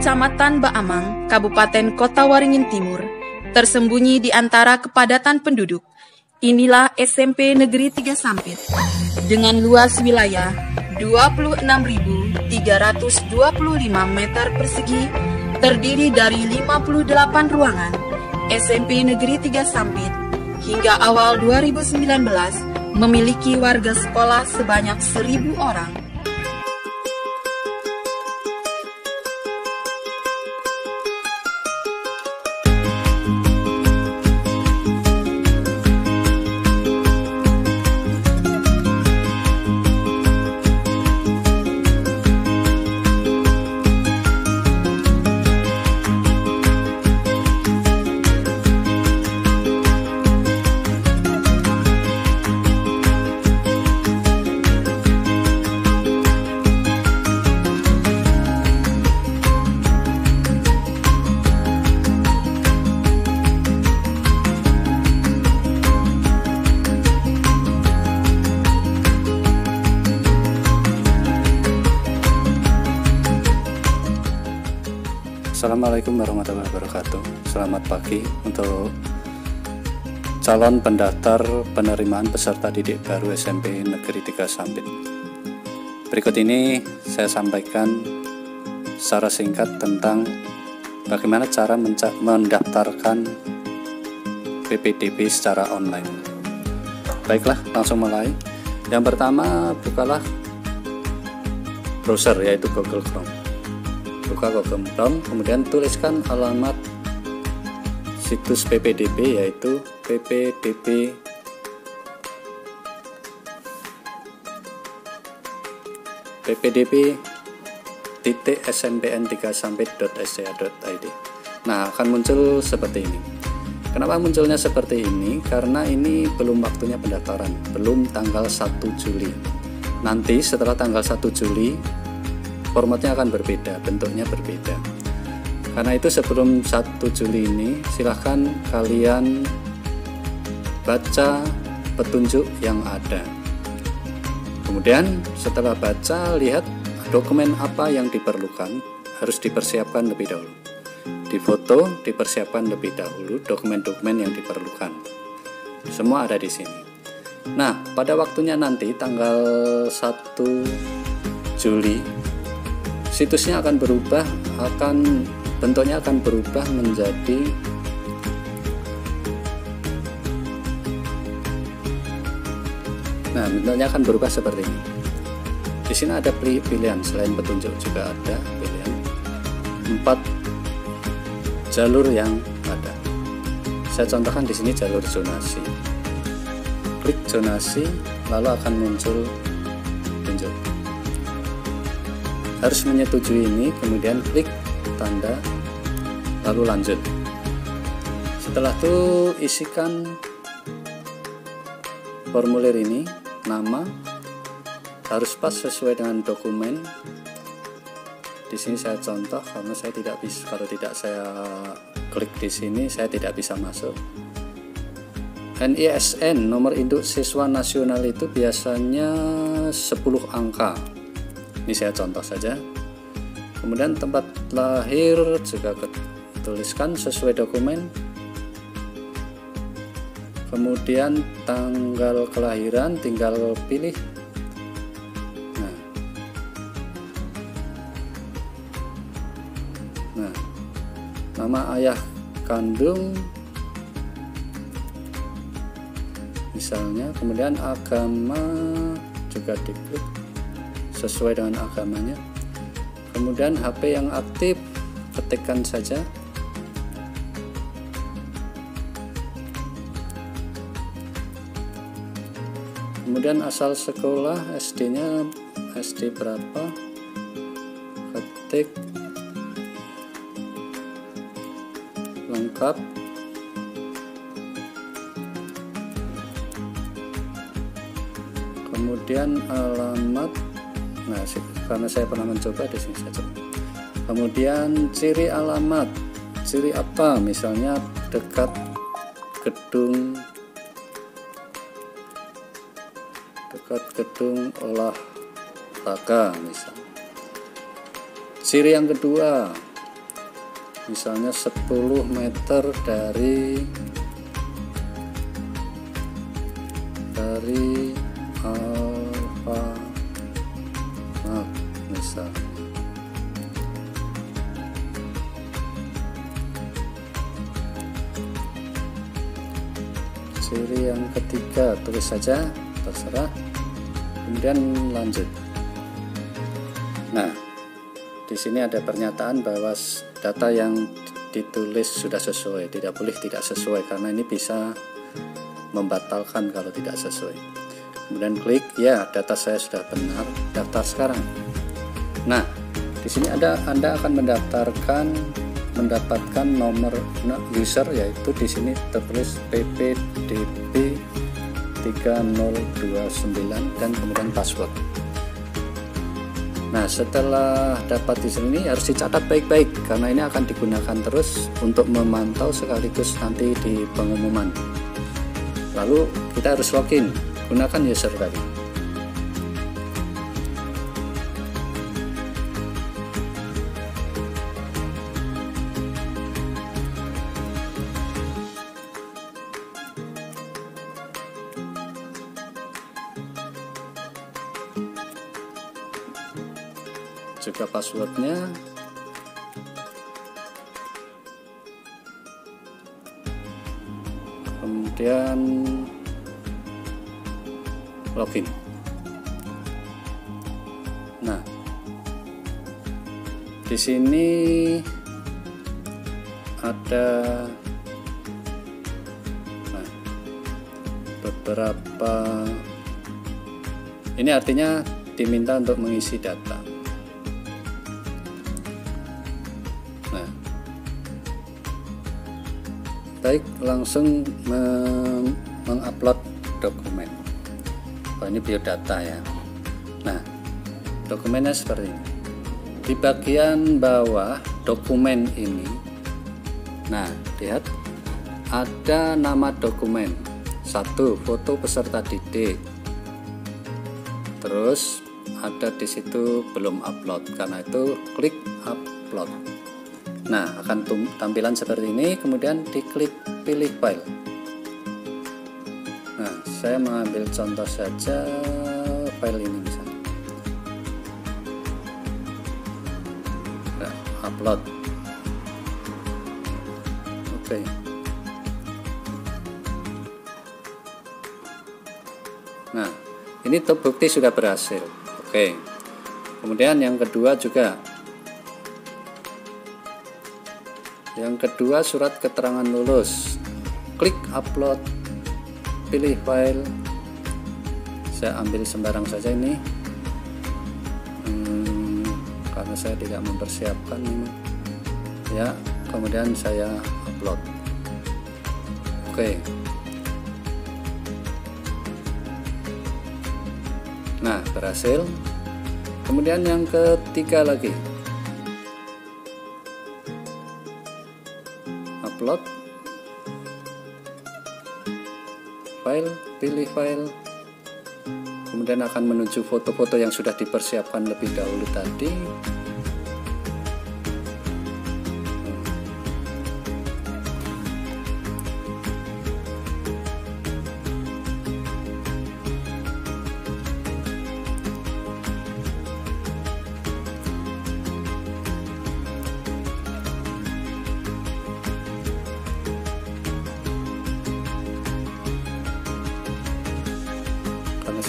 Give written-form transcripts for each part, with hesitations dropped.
Kecamatan Baamang, Kabupaten Kota Waringin Timur, tersembunyi di antara kepadatan penduduk. Inilah SMP Negeri 3 Sampit, dengan luas wilayah 26.325 meter persegi, terdiri dari 58 ruangan. SMP Negeri 3 Sampit hingga awal 2019 memiliki warga sekolah sebanyak 1.000 orang. Assalamualaikum warahmatullahi wabarakatuh. Selamat pagi untuk calon pendaftar penerimaan peserta didik baru SMP Negeri 3 Sampit. Berikut ini saya sampaikan secara singkat tentang bagaimana cara mendaftarkan PPDB secara online. Baiklah, langsung mulai. Yang pertama, bukalah browser yaitu Google Chrome. Buka Google Chrome, kemudian tuliskan alamat situs PPDB yaitu ppdb.smpn3sampit.sca.id. Nah, akan muncul seperti ini. Kenapa munculnya seperti ini? Karena ini belum waktunya pendaftaran, belum tanggal 1 Juli. Nanti setelah tanggal 1 Juli formatnya akan berbeda, bentuknya berbeda. Karena itu sebelum 1 Juli ini silahkan kalian baca petunjuk yang ada. Kemudian setelah baca, lihat dokumen apa yang diperlukan, harus dipersiapkan lebih dahulu. Di foto dipersiapkan lebih dahulu dokumen-dokumen yang diperlukan. Semua ada di sini. Nah, pada waktunya nanti tanggal 1 Juli situsnya akan berubah, bentuknya akan berubah menjadi bentuknya akan berubah seperti ini. Di sini ada pilihan, selain petunjuk juga ada pilihan 4 jalur yang ada. Saya contohkan di sini jalur zonasi. Klik zonasi, lalu akan muncul petunjuk. Harus menyetujui ini, kemudian klik tanda lalu lanjut. Setelah itu isikan formulir ini, nama harus pas sesuai dengan dokumen. Di sini saya contoh karena saya tidak bisa, kalau tidak saya klik di sini saya tidak bisa masuk. NISN, nomor induk siswa nasional, itu biasanya 10 angka. Ini saya contoh saja. Kemudian tempat lahir juga tuliskan sesuai dokumen. Kemudian tanggal kelahiran tinggal pilih. Nah, nama ayah kandung misalnya, kemudian agama juga diklik sesuai dengan agamanya. Kemudian HP yang aktif ketikkan saja. Kemudian asal sekolah, SD-nya SD berapa, ketik lengkap. Kemudian alamat, nah karena saya pernah mencoba di sini saja. Kemudian ciri alamat, ciri apa, misalnya dekat gedung olahraga misalnya. Ciri yang kedua, misalnya 10 meter dari alfa misalnya. Ciri yang ketiga, tulis saja, terserah. Kemudian lanjut. Nah, di sini ada pernyataan bahwa data yang ditulis sudah sesuai, tidak boleh tidak sesuai karena ini bisa membatalkan kalau tidak sesuai. Kemudian klik ya, data saya sudah benar, daftar sekarang. Nah, di sini Anda akan mendapatkan nomor user, yaitu di sini tertulis ppdb 3029 dan kemudian password. Nah, setelah dapat di sini harus dicatat baik-baik karena ini akan digunakan terus untuk memantau sekaligus nanti di pengumuman. Lalu kita harus login, gunakan user tadi. Juga passwordnya. Kemudian login. Nah, di sini ada beberapa, ini artinya diminta untuk mengisi data. Baik, langsung mengupload dokumen. Ini biodata ya. Nah, dokumennya seperti ini. Di bagian bawah dokumen ini, nah lihat ada nama dokumen. 1, foto peserta didik. Terus ada di situ belum upload, karena itu klik upload. Nah, akan tampilan seperti ini, kemudian diklik pilih file. Nah, saya mengambil contoh saja file ini misalnya. Nah, upload. Oke. Nah, ini terbukti sudah berhasil. Oke. Kemudian yang kedua juga. Yang kedua, surat keterangan lulus. Klik upload, pilih file. Saya ambil sembarang saja ini, karena saya tidak mempersiapkan ini. Ya, kemudian saya upload. Oke. Nah, berhasil. Kemudian yang ketiga lagi. Upload file, pilih file, kemudian akan menuju foto-foto yang sudah dipersiapkan lebih dahulu tadi.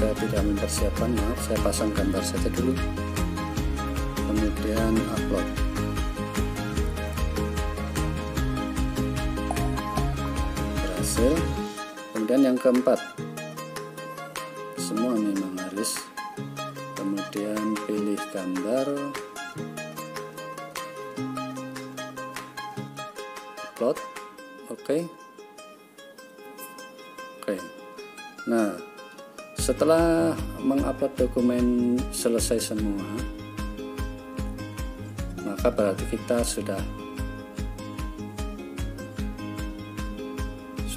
Saya tidak mempersiapkan, maaf, saya pasang gambar saja dulu, kemudian upload. Berhasil. Kemudian yang keempat, semua memang harus, kemudian pilih gambar, upload. Oke. Nah, setelah mengupload dokumen selesai semua, maka berarti kita sudah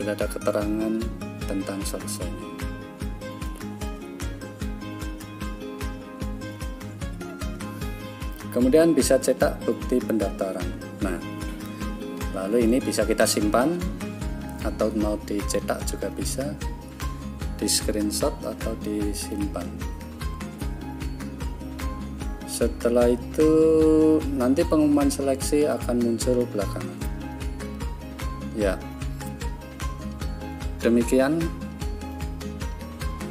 ada keterangan tentang selesainya. Kemudian bisa cetak bukti pendaftaran. Nah, Lalu ini bisa kita simpan atau mau dicetak juga bisa, di screenshot atau disimpan. Setelah itu nanti pengumuman seleksi akan muncul belakangan. Ya, demikian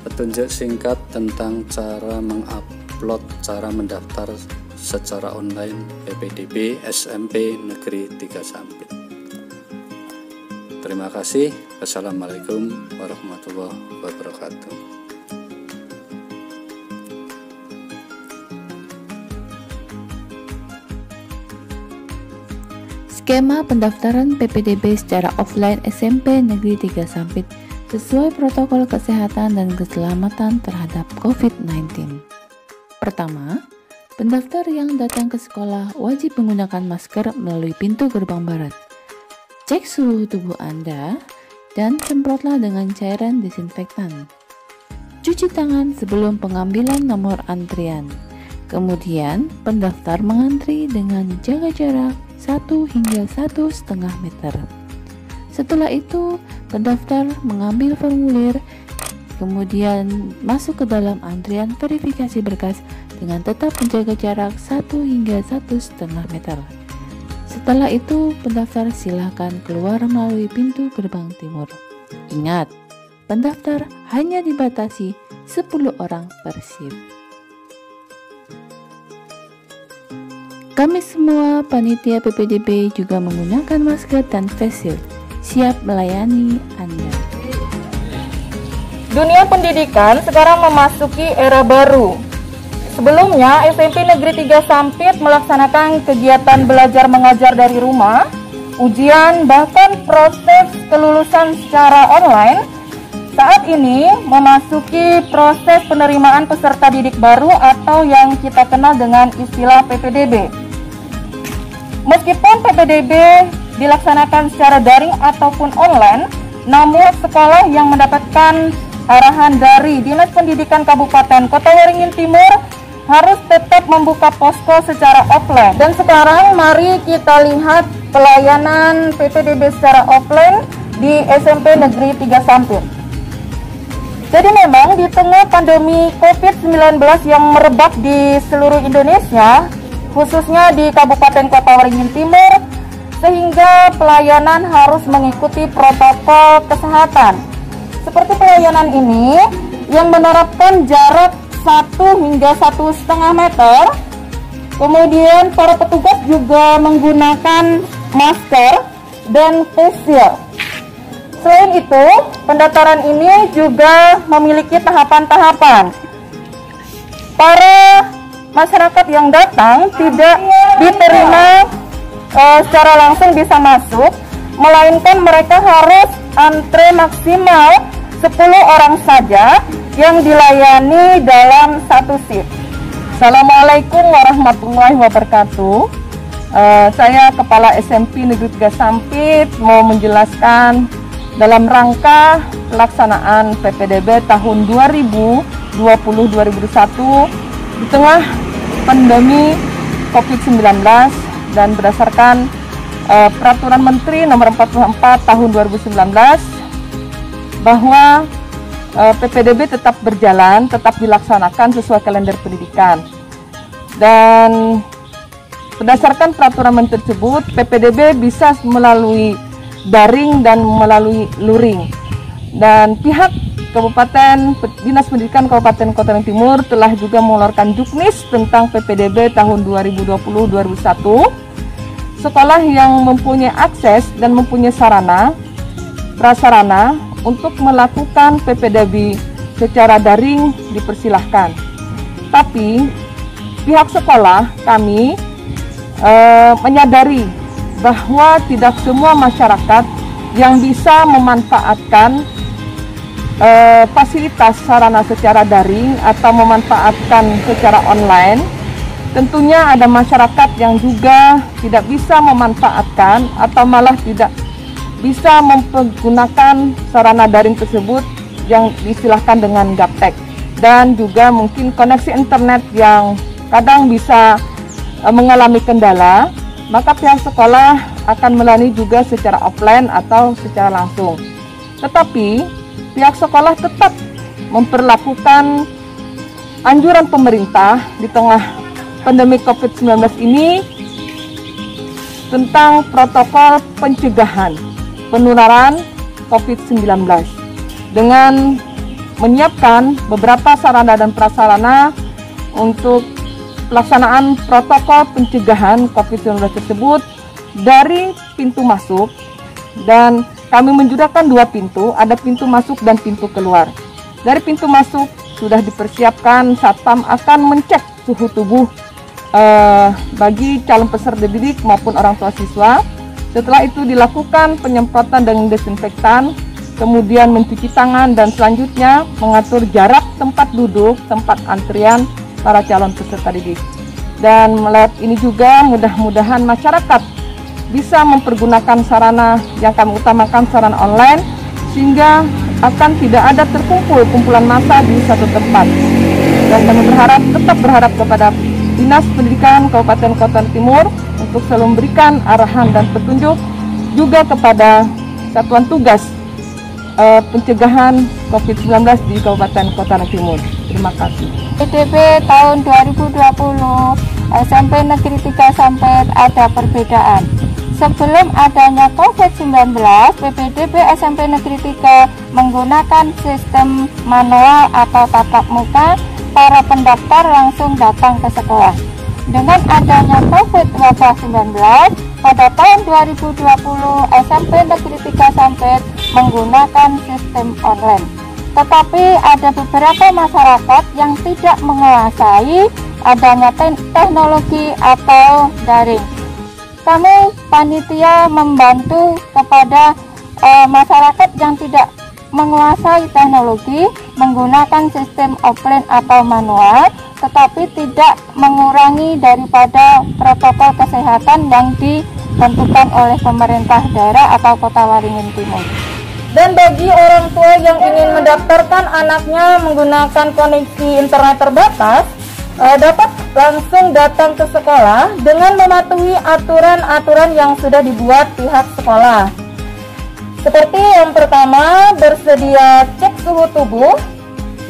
petunjuk singkat tentang cara mengupload, cara mendaftar secara online PPDB SMP Negeri 3 Sampit. Terima kasih. Wassalamualaikum warahmatullahi wabarakatuh. Skema pendaftaran PPDB secara offline SMP Negeri 3 Sampit sesuai protokol kesehatan dan keselamatan terhadap COVID-19. Pertama, pendaftar yang datang ke sekolah wajib menggunakan masker melalui pintu gerbang barat. Cek suhu tubuh Anda dan semprotlah dengan cairan desinfektan. Cuci tangan sebelum pengambilan nomor antrian. Kemudian, pendaftar mengantri dengan jaga jarak 1 hingga 1,5 meter. Setelah itu, pendaftar mengambil formulir, kemudian masuk ke dalam antrian verifikasi berkas dengan tetap menjaga jarak 1 hingga 1,5 meter. Setelah itu, pendaftar silakan keluar melalui pintu gerbang timur. Ingat, pendaftar hanya dibatasi 10 orang per shift. Kami semua panitia PPDB juga menggunakan masker dan face shield, siap melayani Anda. Dunia pendidikan sekarang memasuki era baru. Sebelumnya, SMP Negeri 3 Sampit melaksanakan kegiatan belajar mengajar dari rumah, ujian, bahkan proses kelulusan secara online. Saat ini memasuki proses penerimaan peserta didik baru atau yang kita kenal dengan istilah PPDB. Meskipun PPDB dilaksanakan secara daring ataupun online, namun sekolah yang mendapatkan arahan dari Dinas Pendidikan Kabupaten Kota Waringin Timur harus tetap membuka posko secara offline. Dan sekarang mari kita lihat pelayanan PPDB secara offline di SMP Negeri 3 Sampit. Jadi memang di tengah pandemi COVID-19 yang merebak di seluruh Indonesia, khususnya di Kabupaten Kota Waringin Timur, sehingga pelayanan harus mengikuti protokol kesehatan. Seperti pelayanan ini yang menerapkan jarak 1 hingga 1,5 meter, kemudian para petugas juga menggunakan masker dan face shield. Selain itu, pendaftaran ini juga memiliki tahapan-tahapan. Para masyarakat yang datang tidak diterima secara langsung bisa masuk, melainkan mereka harus antre maksimal 10 orang saja yang dilayani dalam satu shift. Assalamualaikum warahmatullahi wabarakatuh. Saya Kepala SMP Negeri 3 Sampit mau menjelaskan dalam rangka pelaksanaan PPDB tahun 2020-2021 di tengah pandemi COVID-19 dan berdasarkan Peraturan Menteri Nomor 44 Tahun 2019 bahwa PPDB tetap berjalan, tetap dilaksanakan sesuai kalender pendidikan. Dan berdasarkan peraturan menteri tersebut, PPDB bisa melalui daring dan melalui luring. Dan pihak Kabupaten Dinas Pendidikan Kabupaten Kota Waringin Timur telah juga mengeluarkan juknis tentang PPDB tahun 2020-2021. Sekolah yang mempunyai akses dan mempunyai sarana, prasarana untuk melakukan PPDB secara daring dipersilahkan. Tapi pihak sekolah kami menyadari bahwa tidak semua masyarakat yang bisa memanfaatkan fasilitas sarana secara daring atau memanfaatkan secara online. Tentunya ada masyarakat yang juga tidak bisa memanfaatkan atau malah tidak bisa menggunakan sarana daring tersebut yang diistilahkan dengan gaptek, dan juga mungkin koneksi internet yang kadang bisa mengalami kendala maka pihak sekolah akan melayani juga secara offline atau secara langsung. Tetapi pihak sekolah tetap memperlakukan anjuran pemerintah di tengah pandemi COVID-19 ini tentang protokol pencegahan penularan COVID-19 dengan menyiapkan beberapa sarana dan prasarana untuk pelaksanaan protokol pencegahan COVID-19 tersebut dari pintu masuk, dan kami menjudahkan 2 pintu, ada pintu masuk dan pintu keluar. Dari pintu masuk sudah dipersiapkan, satpam akan mencek suhu tubuh bagi calon peserta didik maupun orang tua siswa. Setelah itu dilakukan penyemprotan dengan desinfektan, kemudian mencuci tangan, dan selanjutnya mengatur jarak tempat duduk, tempat antrian para calon peserta didik. Dan melihat ini juga mudah-mudahan masyarakat bisa mempergunakan sarana yang kami utamakan, sarana online, sehingga akan tidak ada terkumpul kumpulan massa di satu tempat. Dan kami tetap berharap kepada Dinas Pendidikan Kabupaten Kota Timur untuk selalu memberikan arahan dan petunjuk juga kepada Satuan Tugas Pencegahan COVID-19 di Kabupaten Kota Timur. Terima kasih. PPDB tahun 2020 SMP Negeri 3 Sampit ada perbedaan. Sebelum adanya COVID-19, PPDB SMP Negeri 3 menggunakan sistem manual atau tatap muka. Para pendaftar langsung datang ke sekolah. Dengan adanya COVID-19, pada tahun 2020 SMP Negeri 3 Sampit menggunakan sistem online. Tetapi ada beberapa masyarakat yang tidak menguasai adanya teknologi atau daring. Kami panitia membantu kepada masyarakat yang tidak menguasai teknologi menggunakan sistem offline atau manual, tetapi tidak mengurangi daripada protokol kesehatan yang ditentukan oleh pemerintah daerah atau Kota Waringin Timur. Dan bagi orang tua yang ingin mendaftarkan anaknya menggunakan koneksi internet terbatas, dapat langsung datang ke sekolah dengan mematuhi aturan-aturan yang sudah dibuat pihak sekolah. Seperti yang pertama, bersedia cek suhu tubuh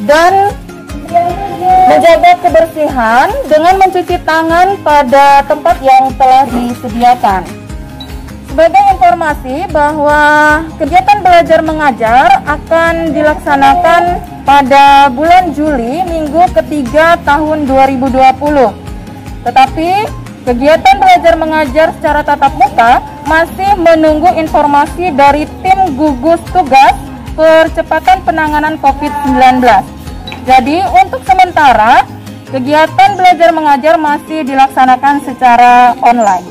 dan menjaga kebersihan dengan mencuci tangan pada tempat yang telah disediakan. Sebagai informasi bahwa kegiatan belajar mengajar akan dilaksanakan pada bulan Juli minggu ketiga tahun 2020. Tetapi kegiatan belajar mengajar secara tatap muka masih menunggu informasi dari tim gugus tugas percepatan penanganan COVID-19. Jadi untuk sementara kegiatan belajar mengajar masih dilaksanakan secara online.